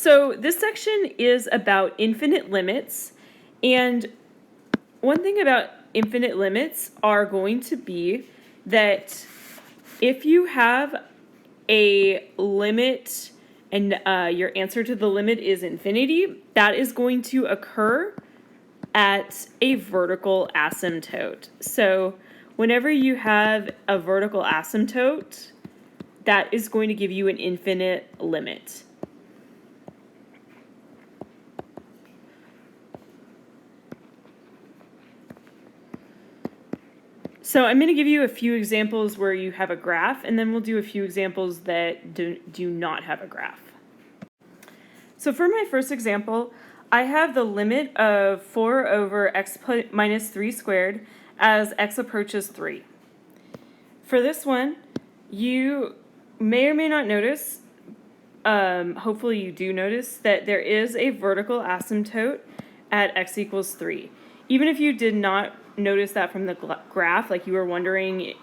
So this section is about infinite limits, and one thing about infinite limits are going to be that if you have a limit and your answer to the limit is infinity, that is going to occur at a vertical asymptote. So whenever you have a vertical asymptote, that is going to give you an infinite limit. So I'm going to give you a few examples where you have a graph, and then we'll do a few examples that do not have a graph. So for my first example, I have the limit of 4 over x minus 3 squared as x approaches 3. For this one, you may or may not notice, hopefully you do notice, that there is a vertical asymptote at x equals 3. Even if you did not notice that from the graph, like you were wondering,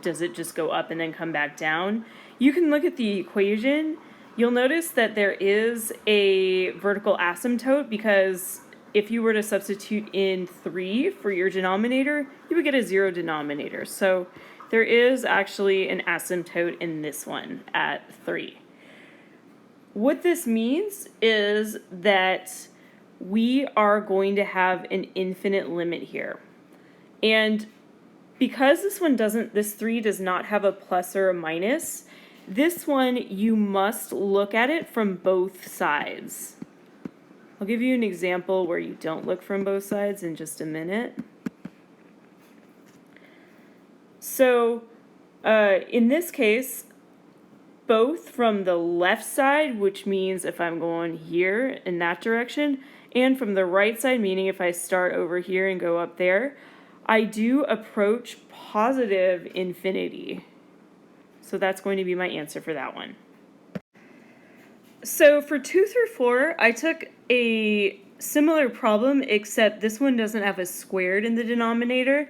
does it just go up and then come back down? You can look at the equation. You'll notice that there is a vertical asymptote because if you were to substitute in 3 for your denominator, you would get a 0 denominator. So there is actually an asymptote in this one at 3. What this means is that we are going to have an infinite limit here. And because this 3 does not have a plus or a minus, this one you must look at it from both sides. I'll give you an example where you don't look from both sides in just a minute. So in this case, both from the left side, which means if I'm going here in that direction, and from the right side, meaning if I start over here and go up there, I do approach positive infinity. So that's going to be my answer for that one. So for 2 through 4, I took a similar problem, except this one doesn't have a squared in the denominator.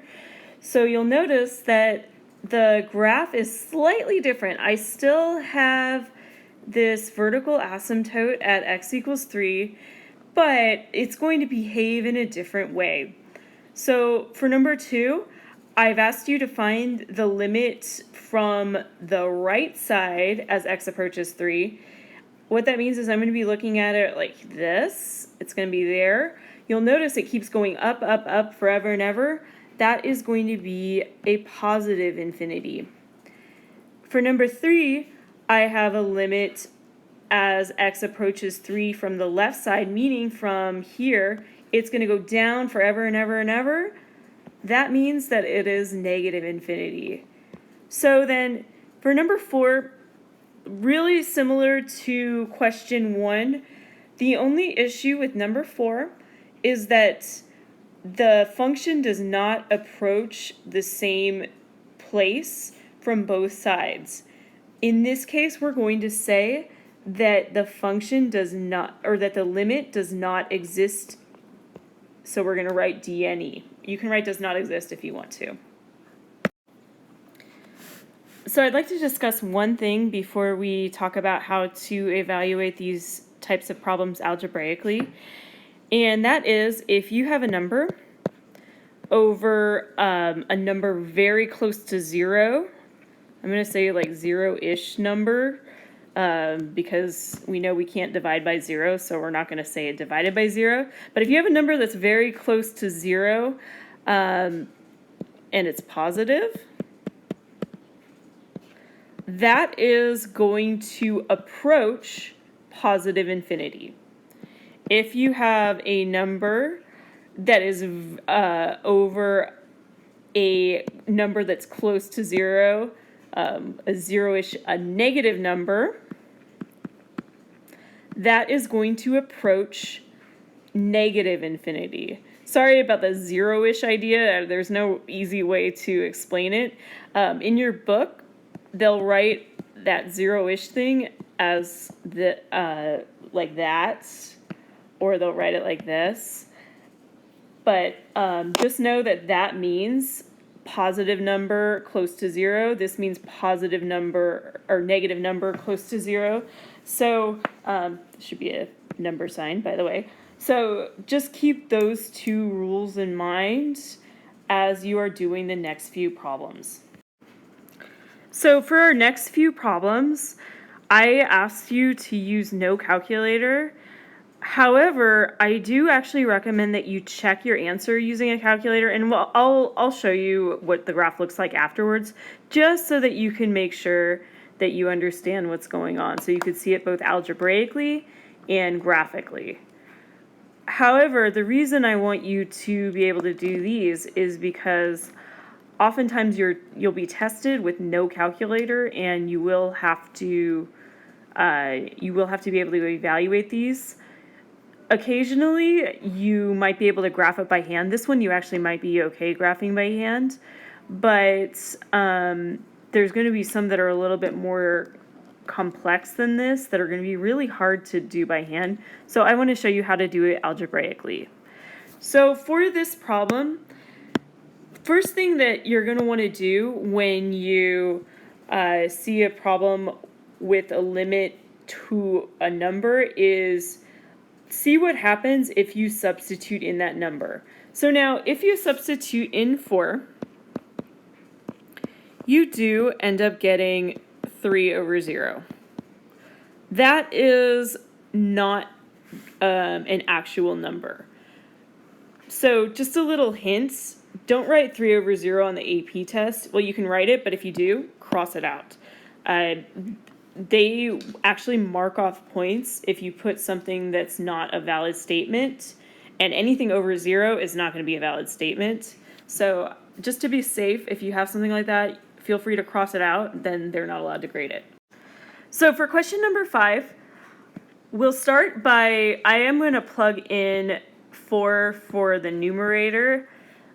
So you'll notice that the graph is slightly different. I still have this vertical asymptote at x equals 3, but it's going to behave in a different way. So for number 2, I've asked you to find the limit from the right side as x approaches 3. What that means is I'm going to be looking at it like this. It's going to be there. You'll notice it keeps going up, up, up forever and ever. That is going to be a positive infinity. For number 3, I have a limit as x approaches 3 from the left side, meaning from here, it's going to go down forever and ever and ever. That means that it is negative infinity. So then for number 4, really similar to question 1, the only issue with number 4 is that the function does not approach the same place from both sides. In this case, we're going to say that the function does not, or that the limit does not exist. So we're going to write DNE. You can write does not exist if you want to. So I'd like to discuss one thing before we talk about how to evaluate these types of problems algebraically. And that is if you have a number over a number very close to 0, I'm going to say like 0-ish number, because we know we can't divide by 0, so we're not going to say it divided by 0. But if you have a number that's very close to 0 and it's positive, that is going to approach positive infinity. If you have a number that is over a number that's close to 0, a 0-ish, a negative number, that is going to approach negative infinity. Sorry about the 0-ish idea. There's no easy way to explain it. In your book, they'll write that 0-ish thing as the like that, or they'll write it like this. But just know that that means positive number close to 0. This means positive number or negative number close to 0. So, should be a number sign, by the way. So just keep those two rules in mind as you are doing the next few problems. So for our next few problems, I asked you to use no calculator. However, I do actually recommend that you check your answer using a calculator, and I'll show you what the graph looks like afterwards, just so that you can make sure that you understand what's going on, so you could see it both algebraically and graphically. However, the reason I want you to be able to do these is because oftentimes you'll be tested with no calculator, and you will have to be able to evaluate these. Occasionally, you might be able to graph it by hand. This one you actually might be okay graphing by hand, but there's going to be some that are a little bit more complex than this that are going to be really hard to do by hand. So I want to show you how to do it algebraically. So for this problem, first thing that you're going to want to do when you see a problem with a limit to a number is see what happens if you substitute in that number. So now, if you substitute in 4, you do end up getting 3 over 0. That is not an actual number. So just a little hint, don't write 3 over 0 on the AP test. Well, you can write it, but if you do, cross it out. They actually mark off points if you put something that's not a valid statement, and anything over 0 is not going to be a valid statement. So just to be safe, if you have something like that, feel free to cross it out, then they're not allowed to grade it. So for question number 5, we'll start by, I am going to plug in 4 for the numerator.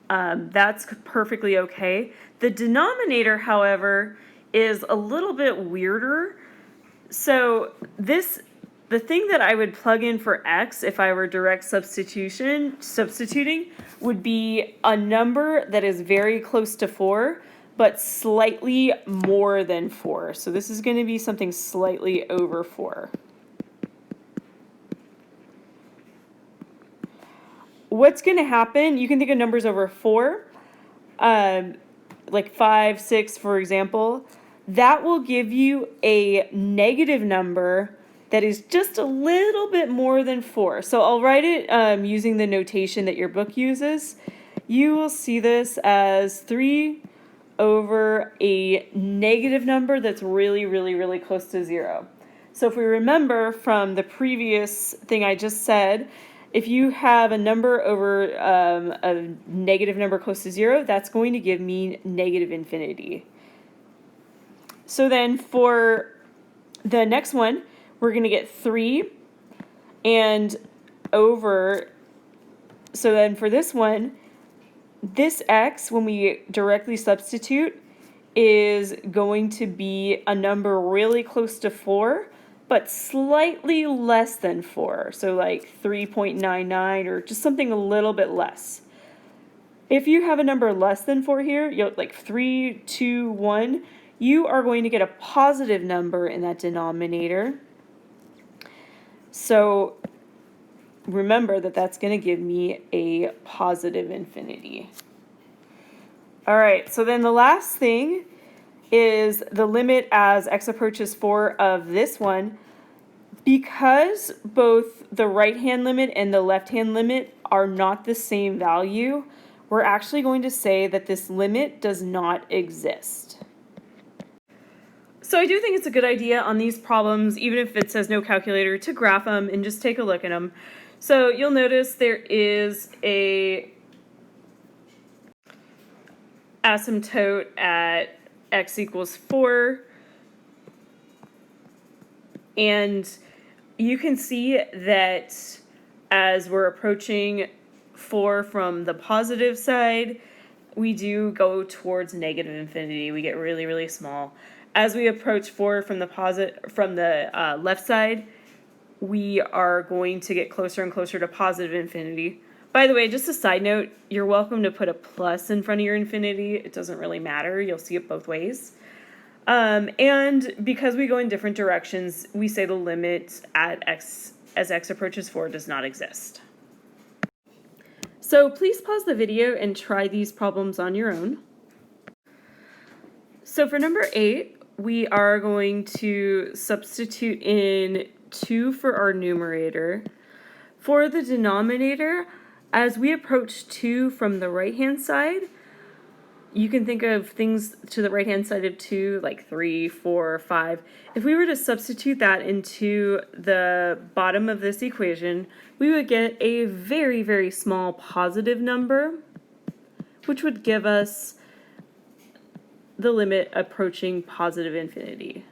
That's perfectly okay. The denominator, however, is a little bit weirder. So the thing that I would plug in for x if I were direct substituting would be a number that is very close to 4, but slightly more than 4. So this is going to be something slightly over 4. What's going to happen, you can think of numbers over 4, like 5, 6, for example. That will give you a negative number that is just a little bit more than 4. So I'll write it using the notation that your book uses. You will see this as 3 over a negative number that's really, really, really close to 0. So if we remember from the previous thing I just said, if you have a number over a negative number close to 0, that's going to give me negative infinity. So then for the next one, we're going to get 3 and over. So then for this one, this x, when we directly substitute, is going to be a number really close to 4, but slightly less than 4. So like 3.99 or just something a little bit less. If you have a number less than 4 here, like 3, 2, 1, you are going to get a positive number in that denominator. So remember that that's going to give me a positive infinity. All right, so then the last thing is the limit as x approaches 4 of this one. Because both the right-hand limit and the left-hand limit are not the same value, we're actually going to say that this limit does not exist. So I do think it's a good idea on these problems, even if it says no calculator, to graph them and just take a look at them. So you'll notice there is a asymptote at x equals 4, and you can see that as we're approaching 4 from the positive side, we do go towards negative infinity. We get really, really small. As we approach 4 from the left side, we are going to get closer and closer to positive infinity. By the way, just a side note, you're welcome to put a plus in front of your infinity. It doesn't really matter. You'll see it both ways. And because we go in different directions, we say the limit at x as x approaches 4 does not exist. So please pause the video and try these problems on your own. So for number 8, we are going to substitute in 2 for our numerator. For the denominator, as we approach 2 from the right-hand side, you can think of things to the right-hand side of 2, like 3, 4, 5. If we were to substitute that into the bottom of this equation, we would get a very, very small positive number, which would give us the limit approaching positive infinity.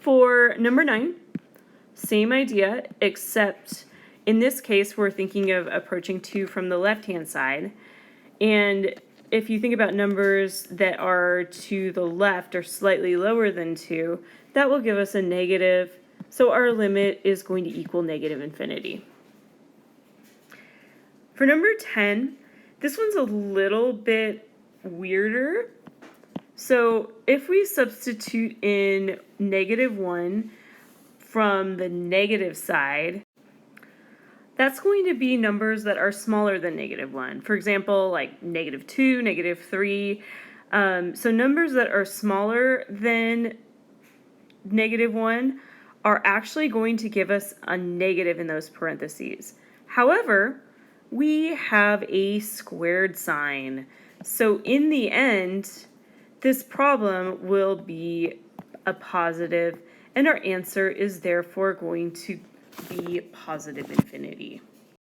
For number 9, same idea, except in this case we're thinking of approaching 2 from the left-hand side. And if you think about numbers that are to the left or slightly lower than 2, that will give us a negative, so our limit is going to equal negative infinity. For number 10, this one's a little bit weirder. So if we substitute in -1 from the negative side, that's going to be numbers that are smaller than -1. For example, like -2, -3. So numbers that are smaller than -1 are actually going to give us a negative in those parentheses. However, we have a squared sign. So in the end, this problem will be a positive, and our answer is therefore going to be positive infinity.